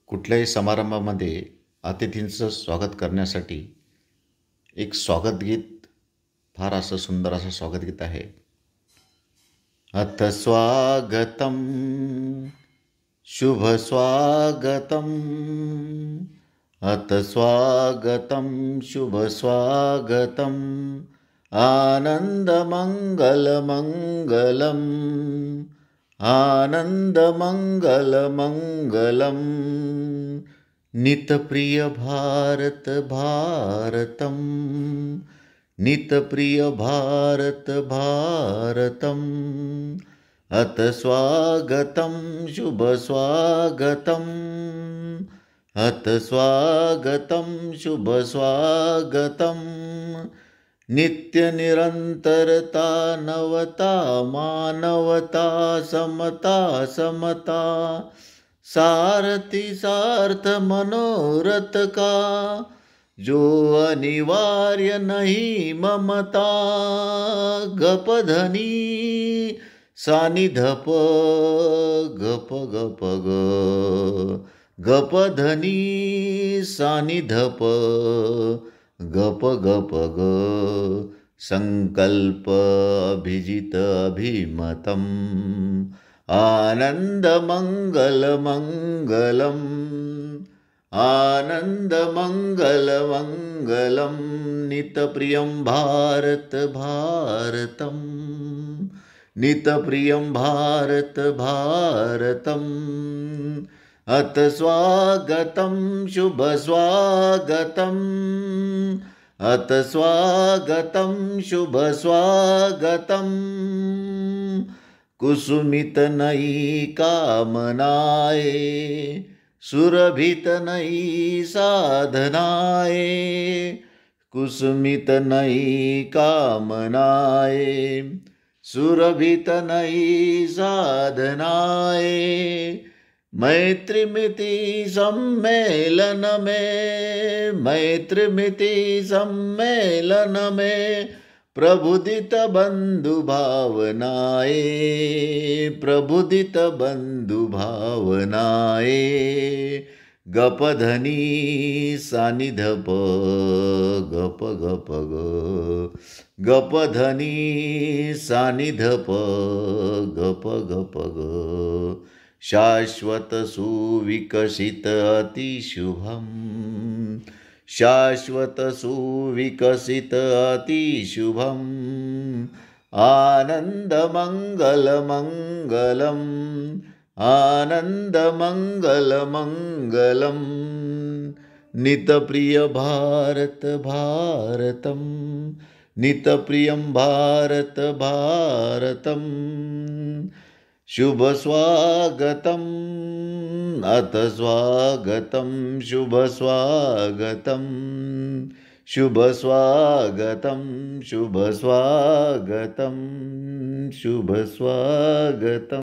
कुठल्याही समारंभामध्ये अतिथींचं स्वागत करण्यासाठी एक स्वागत गीत फार असं सुंदर असं स्वागत गीत आहे. अथ स्वागतम शुभ स्वागतम, अथ स्वागतम शुभ स्वागतम, आनंद मंगल मंगलम, आनंद मंगल मंगलम, नितप्रिय भारत भारतम, नितप्रिय भारत भारतम, अथ स्वागतम शुभ स्वागतम, अथ स्वागतम शुभ स्वागतम, नित्य निरंतरता नवता मानवता समता समता, सारथी सार्थ मनोरथ का, जो अनिवार्य नहीं ममता, गपधनी सानिधप गप गप ग, गपधनी सानिधप गप गप ग, संकल्प अभिजित अभिमतम, आनंद मंगल मंगलम, आनंद मंगल मंगलम, नितप्रियं भारत भारतम, नितप्रियं भारत भारतम, अथ स्वागतम शुभ स्वागतम, अथ स्वागतम शुभ स्वागतम, कुसुमित नई कामनाए, सुरभित नई साधनाए, कुसुमित नई कामनाए, सुरभित नई साधनाए, मैत्रिमिति सम्मेलन में, मैत्रिमिति सम्मेलन में, प्रबुदित बंधु भावनाए, प्रबुदित बंधु भावनाए, गपधनी सानिधप गप गप ग, गपधनी सानिधप गप गप ग, शाश्वत सुविकसित अतिशुभम, शाश्वत सुविकसित अतिशुभम, आनंद मंगल मंगलम, आनंद मंगल मंगलम, नितप्रिय भारत भारतम, नितप्रियं भारत भारतम, शुभ स्वागतम, अथ स्वागतम शुभ स्वागतम, शुभ स्वागतम शुभ स्वागतम, शुभ स्वागतम.